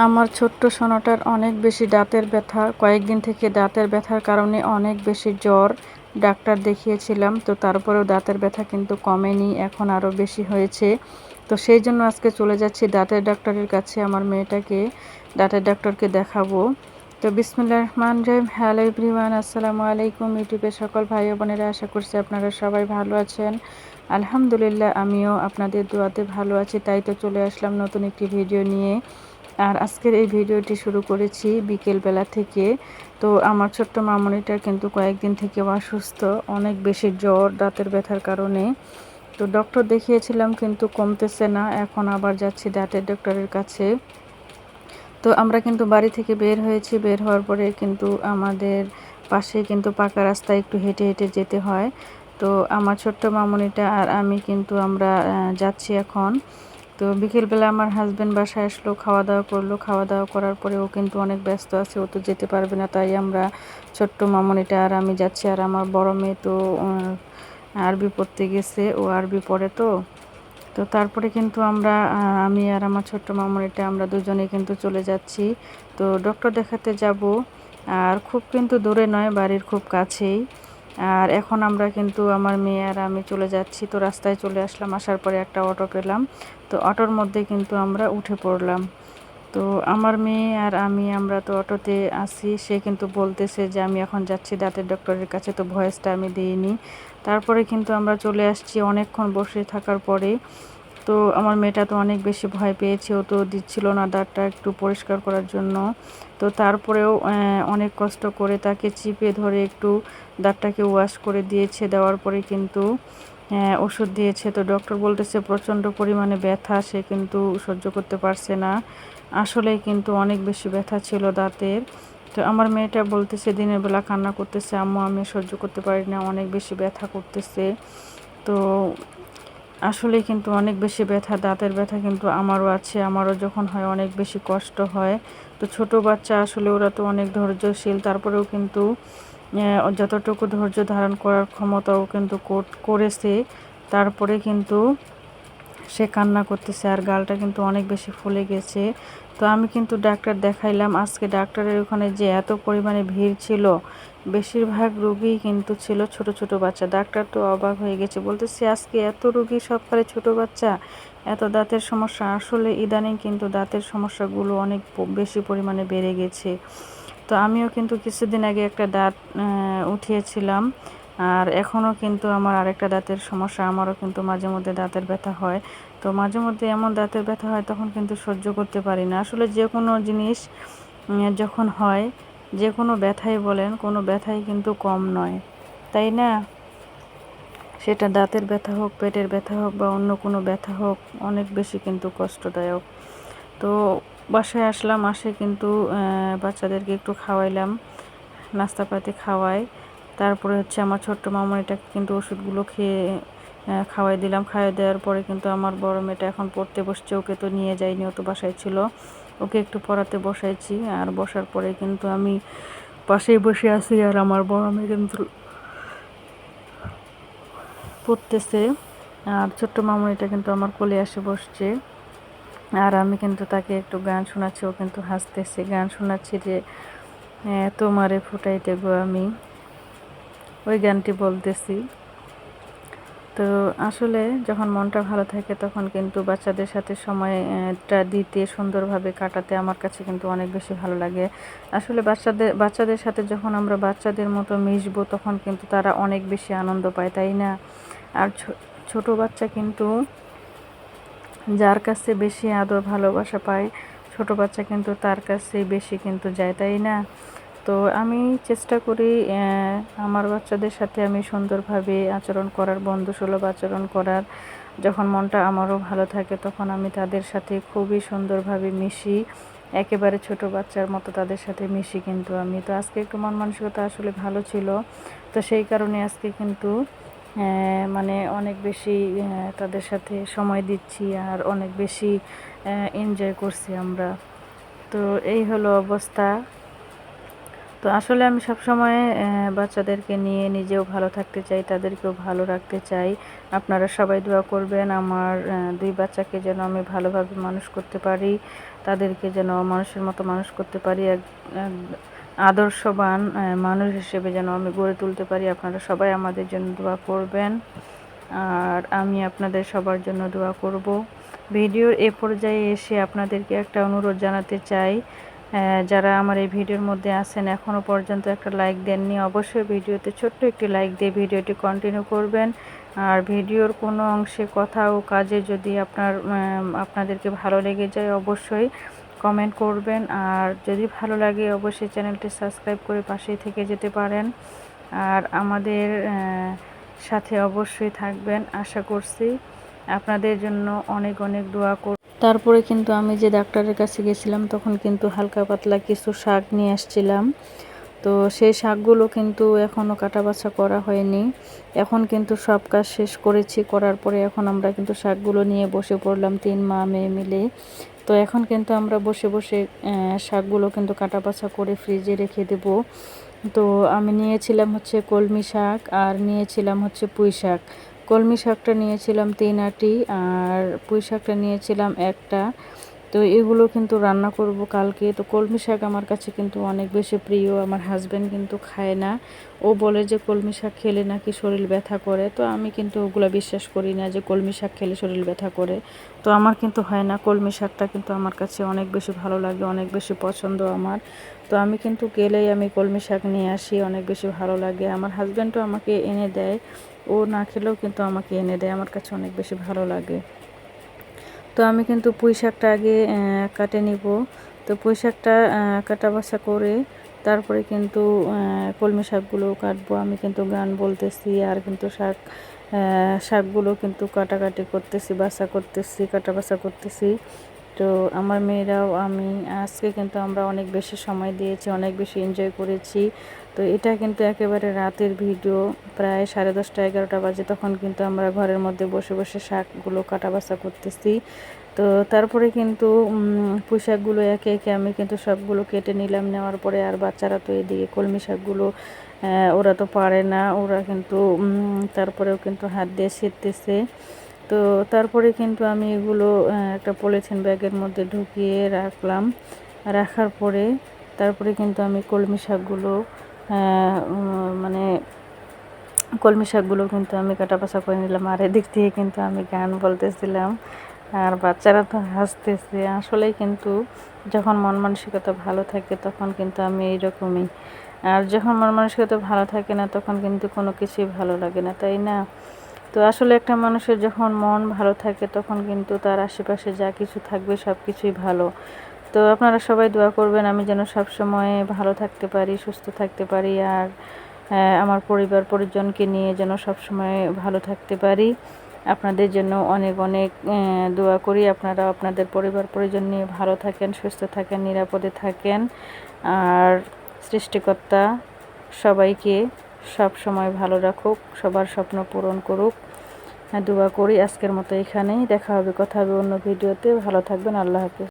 আমার ছোট্ট সোনাটার অনেক বেশি দাঁতের ব্যথা। কয়েকদিন থেকে দাঁতের ব্যথার কারণে অনেক বেশি জ্বর। ডাক্তার দেখিয়েছিলাম, তো তারপরেও দাঁতের ব্যথা কিন্তু কমেনি, এখন আরও বেশি হয়েছে। তো সেই জন্য আজকে চলে যাচ্ছি দাঁতের ডাক্তারের কাছে, আমার মেয়েটাকে দাঁতের ডাক্তারকে দেখাবো। তো বিসমিল্লাহির রহমানির রহিম। হ্যালো এভরিওয়ান, আসসালামু আলাইকুম ইউটিউবের সকল ভাই ও বোনেরা, আশা করছি আপনারা সবাই ভালো আছেন। আলহামদুলিল্লাহ, আমিও আপনাদের দোয়াতে ভালো আছি। তাই তো চলে আসলাম নতুন একটি ভিডিও নিয়ে। আর আজকের এই ভিডিওটি শুরু করেছি বিকেলবেলা থেকে। তো আমার ছোট্ট মামনিটা কিন্তু কয়েকদিন থেকে অসুস্থ, অনেক বেশি জ্বর দাঁতের ব্যথার কারণে। তো ডক্টর দেখিয়েছিলাম কিন্তু কমতেছে না, এখন আবার যাচ্ছি দাঁতের ডক্টরের কাছে। তো আমরা কিন্তু বাড়ি থেকে বের হয়েছি, বের হওয়ার পরে কিন্তু আমাদের পাশে কিন্তু পাকা রাস্তায় একটু হেঁটে হেঁটে যেতে হয়। তো আমার ছোট্ট মামনিটা আর আমি কিন্তু আমরা যাচ্ছি এখন। তো বিকেলবেলা আমার হাজব্যান্ড বাসায় আসলো, খাওয়া দাওয়া করলো। খাওয়া দাওয়া করার পরে ও কিন্তু অনেক ব্যস্ত আছে, ও তো যেতে পারবে না, তাই আমরা ছোট্ট মামনিটা আর আমি যাচ্ছি। আর আমার বড় মেয়ে তো আরবি পড়তে গেছে, ও আরবি পড়ে। তো তো তারপরে কিন্তু আমরা আমি আর আমার ছোট্ট মামনিটা আমরা দুজনে কিন্তু চলে যাচ্ছি। তো ডক্টর দেখাতে যাব, আর খুব কিন্তু দূরে নয়, বাড়ির খুব কাছেই। আর এখন আমরা কিন্তু আমার মেয়ে আর আমি চলে যাচ্ছি। তো রাস্তায় চলে আসলাম, আসার পরে একটা অটো পেলাম। তো অটোর মধ্যে কিন্তু আমরা উঠে পড়লাম। তো আমার মেয়ে আর আমরা তো অটোতে আসি, সে কিন্তু বলতেছে যে আমি এখন যাচ্ছি দাঁতের ডক্টরের কাছে। তো ভয়েসটা আমি দিইনি। তারপরে কিন্তু আমরা চলে আসছি অনেকক্ষণ বসে থাকার পরে। তো আমার মেয়েটা তো অনেক বেশি ভয় পেয়েছে, ও তো দিচ্ছিল না দাঁতটা একটু পরিষ্কার করার জন্য। তো তারপরেও অনেক কষ্ট করে তাকে চিপে ধরে একটু দাঁতটাকে ওয়াশ করে দিয়েছে, দেওয়ার পরে কিন্তু ওষুধ দিয়েছে। তো ডক্টর বলতেছে প্রচণ্ড পরিমাণে ব্যথা, সে কিন্তু সহ্য করতে পারছে না। আসলেই কিন্তু অনেক বেশি ব্যথা ছিল দাঁতের। তো আমার মেয়েটা বলতেছে দিনের বেলা কান্না করতেছে, আম্মু আমি সহ্য করতে পারি না, অনেক বেশি ব্যথা করতেছে। তো আসলেই কিন্তু অনেক বেশি ব্যথা, দাঁতের ব্যথা কিন্তু আমারও আছে, আমারও যখন হয় অনেক বেশি কষ্ট হয়। তো ছোট বাচ্চা আসলে ওরা তো অনেক ধৈর্যশীল, তারপরেও কিন্তু যতটুকু ধৈর্য ধারণ করার ক্ষমতাও কিন্তু করেছে। তারপরে কিন্তু সে কান্না করতেছে, আর গালটা কিন্তু অনেক বেশি ফুলে গেছে। তো আমি কিন্তু ডাক্তার দেখাইলাম। আজকে ডাক্তারের ওখানে যে এত পরিমাণে ভিড় ছিল, বেশিরভাগ রোগী কিন্তু ছিল ছোট ছোট বাচ্চা। ডাক্তার তো অবাক হয়ে গেছে, বলতেছে আজকে এত রোগী, সবকালে ছোট বাচ্চা, এত দাঁতের সমস্যা। আসলে ইদানিং কিন্তু দাঁতের সমস্যাগুলো অনেক বেশি পরিমাণে বেড়ে গেছে। তো আমিও কিন্তু কিছুদিন আগে একটা দাঁত উঠিয়েছিলাম, আর এখনও কিন্তু আমার আরেকটা দাঁতের সমস্যা, আমারও কিন্তু মাঝে মধ্যে দাঁতের ব্যথা হয়। তো মাঝে মধ্যে এমন দাঁতের ব্যথা হয়, তখন কিন্তু সহ্য করতে পারি না। আসলে যে কোনো জিনিস যখন হয়, যে কোনো ব্যথাই বলেন, কোনো ব্যথাই কিন্তু কম নয়, তাই না? সেটা দাঁতের ব্যথা হোক, পেটের ব্যথা হোক, বা অন্য কোনো ব্যথা হোক, অনেক বেশি কিন্তু কষ্টদায়ক। তো বাসায় আসলাম, আসে কিন্তু বাচ্চাদেরকে একটু খাওয়াইলাম, নাস্তাপাতি খাওয়াই। তারপরে হচ্ছে আমার ছোট্ট মামনিটাকে কিন্তু ওষুধগুলো খেয়ে খাওয়াই দিলাম। খাওয়াই দেওয়ার পরে কিন্তু আমার বড় মেয়েটা এখন পড়তে বসছে, ওকে তো নিয়ে যাইনি, ও তো বাসায় ছিল। ওকে একটু পড়াতে বসাইছি, আর বসার পরে কিন্তু আমি পাশেই বসে আছি, আর আমার বড় মেয়ে কিন্তু পড়তেছে। আর ছোট্ট মামনিটা কিন্তু আমার কোলে এসে বসছে, আর আমি কিন্তু তাকে একটু গান শোনাচ্ছি, ও কিন্তু হাসতেছে। গান শোনাচ্ছি যে তোমারে ফুটাইতে গো আমি, ওই গানটি বলতেছি। তো আসলে যখন মনটা ভালো থাকে, তখন কিন্তু বাচ্চাদের সাথে সময়টা দিতে, সুন্দরভাবে কাটাতে আমার কাছে কিন্তু অনেক বেশি ভালো লাগে। আসলে বাচ্চাদের সাথে যখন আমরা বাচ্চাদের মতো মিশবো, তখন কিন্তু তারা অনেক বেশি আনন্দ পায়, তাই না? আর ছোট বাচ্চা কিন্তু যার কাছে বেশি আদর ভালোবাসা পায়, ছোট বাচ্চা কিন্তু তার কাছে বেশি কিন্তু যায়, তাই না? তো আমি চেষ্টা করি আমার বাচ্চাদের সাথে আমি সুন্দরভাবে আচরণ করার, বন্ধুসুলভ আচরণ করার। যখন মনটা আমারও ভালো থাকে, তখন আমি তাদের সাথে খুবই সুন্দরভাবে মিশি, একেবারে ছোট বাচ্চার মতো তাদের সাথে মিশি। কিন্তু আমি তো আজকে একটু মন মানসিকতা আসলে ভালো ছিল, তো সেই কারণে আজকে কিন্তু মানে অনেক বেশি তাদের সাথে সময় দিচ্ছি, আর অনেক বেশি এনজয় করছি আমরা। তো এই হলো অবস্থা। তো আসলে আমি সবসময় বাচ্চাদেরকে নিয়ে নিজেও ভালো থাকতে চাই, তাদেরকেও ভালো রাখতে চাই। আপনারা সবাই দোয়া করবেন আমার 2 বাচ্চাকে যেন আমি ভালোভাবে মানুষ করতে পারি, তাদেরকে যেন মানুষের মতো মানুষ করতে পারি, এক এক আদর্শবান মানুষ হিসেবে যেন আমি গড়ে তুলতে পারি। আপনারা সবাই আমাদের জন্য দোয়া করবেন, আর আমি আপনাদের সবার জন্য দোয়া করব। ভিডিওর এ পর্যায়ে এসে আপনাদেরকে একটা অনুরোধ জানাতে চাই, যারা আমার এই ভিডিওর মধ্যে আছেন এখনও পর্যন্ত একটা লাইক দেননি, অবশ্যই ভিডিওতে ছোট্ট একটি লাইক দিয়ে ভিডিওটি কন্টিনিউ করবেন। আর ভিডিওর কোনো অংশে কথা ও কাজে যদি আপনাদেরকে ভালো লেগে যায় অবশ্যই কমেন্ট করবেন, আর যদি ভালো লাগে অবশ্যই চ্যানেলটি সাবস্ক্রাইব করে পাশেই থেকে যেতে পারেন, আর আমাদের সাথে অবশ্যই থাকবেন। আশা করছি আপনাদের জন্য অনেক অনেক দোয়া তারপরে কিন্তু আমি যে ডাক্তারের কাছে গেছিলাম তখন কিন্তু হালকা পাতলা কিছু শাক নিয়ে আসছিলাম। তো সেই শাকগুলো কিন্তু এখনও কাটা বাছা করা হয়নি। এখন কিন্তু সব কাজ শেষ করেছি, করার পরে এখন আমরা কিন্তু শাকগুলো নিয়ে বসে পড়লাম 3 মা মেয়ে মিলে। তো এখন কিন্তু আমরা বসে বসে শাকগুলো কিন্তু কাটা বাছা করে ফ্রিজে রেখে দেব। তো আমি নিয়েছিলাম হচ্ছে কলমি শাক, আর নিয়েছিলাম হচ্ছে পুঁই শাক। কলমি শাকটা নিয়েছিলাম 3 আঁটি, আর পুঁই শাকটা নিয়েছিলাম একটা। তো এগুলো কিন্তু রান্না করব কালকে। তো কলমি শাক আমার কাছে কিন্তু অনেক বেশি প্রিয়, আমার হাজব্যান্ড কিন্তু খায় না। ও বলে যে কলমি শাক খেলে নাকি শরীর ব্যথা করে। তো আমি কিন্তু ওগুলো বিশ্বাস করি না যে কলমি শাক খেলে শরীর ব্যথা করে। তো আমার কিন্তু হয় না, কলমি শাকটা কিন্তু আমার কাছে অনেক বেশি ভালো লাগে, অনেক বেশি পছন্দ আমার। তো আমি কিন্তু গেলেই আমি কলমি শাক নিয়ে আসি, অনেক বেশি ভালো লাগে। আমার হাজব্যান্ডও আমাকে এনে দেয়, ও না খেলেও কিন্তু আমাকে এনে দেয়, আমার কাছে অনেক বেশি ভালো লাগে। তো আমি কিন্তু পুঁই শাকটা আগে কাটে নিব। তো পুঁই শাকটা কাটা বাছা করে তারপরে কিন্তু কলমি শাকগুলো কাটবো। আমি কিন্তু গান বলতেছি, আর কিন্তু শাকগুলো কিন্তু কাটাকাটি করতেছি, বাছা করতেছি, কাটা বাছা করতেছি। তো আমার মেয়েরাও আমি আজকে কিন্তু আমরা অনেক বেশি সময় দিয়েছি, অনেক বেশি এনজয় করেছি। তো এটা কিন্তু একেবারে রাতের ভিডিও, প্রায় 10:30 11টা বাজে, তখন কিন্তু আমরা ঘরের মধ্যে বসে বসে শাকগুলো কাটা বাছা করতেছি। তো তারপরে কিন্তু পুঁই শাকগুলো একে একে আমি কিন্তু সবগুলো কেটে নিলাম। নেওয়ার পরে আর বাচ্চারা তো এদিকে কলমি শাকগুলো ওরা তো পারে না, ওরা কিন্তু তারপরেও কিন্তু হাত দিয়ে ছিঁড়তেছে। তো তারপরে কিন্তু আমি এগুলো একটা পলিথিন ব্যাগের মধ্যে ঢুকিয়ে রাখলাম। রাখার পরে তারপরে কিন্তু আমি কলমি শাকগুলো মানে কলমি শাকগুলো কিন্তু আমি কাটা বাছা করে নিলাম, আর এদিক থেকে কিন্তু আমি গান বলতেছিলাম, আর বাচ্চারা তো হাসতেছে। আসলেই কিন্তু যখন মন মানসিকতা ভালো থাকে তখন কিন্তু আমি এইরকমই, আর যখন মন মানসিকতা ভালো থাকে না তখন কিন্তু কোনো কিছুই ভালো লাগে না, তাই না? তো আসলে একটা মানুষের যখন মন ভালো থাকে তখন কিন্তু তার আশেপাশে যা কিছু থাকবে সব কিছুই ভালো। তো আপনারা সবাই দোয়া করবেন আমি যেন সবসময় ভালো থাকতে পারি, সুস্থ থাকতে পারি, আর আমার পরিবার পরিজনকে নিয়ে যেন সবসময় ভালো থাকতে পারি। আপনাদের জন্য অনেক অনেক দোয়া করি, আপনারা আপনাদের পরিবার পরিজন নিয়ে ভালো থাকেন, সুস্থ থাকেন, নিরাপদে থাকেন, আর সৃষ্টিকর্তা সবাইকে সব সময় ভালো রাখুক, সবার স্বপ্ন পূরণ করুক, দোয়া করি। আজকের মতো এখানেই, দেখা হবে, কথা হবে অন্য ভিডিওতে। ভালো থাকবেন, আল্লাহ হাফেজ।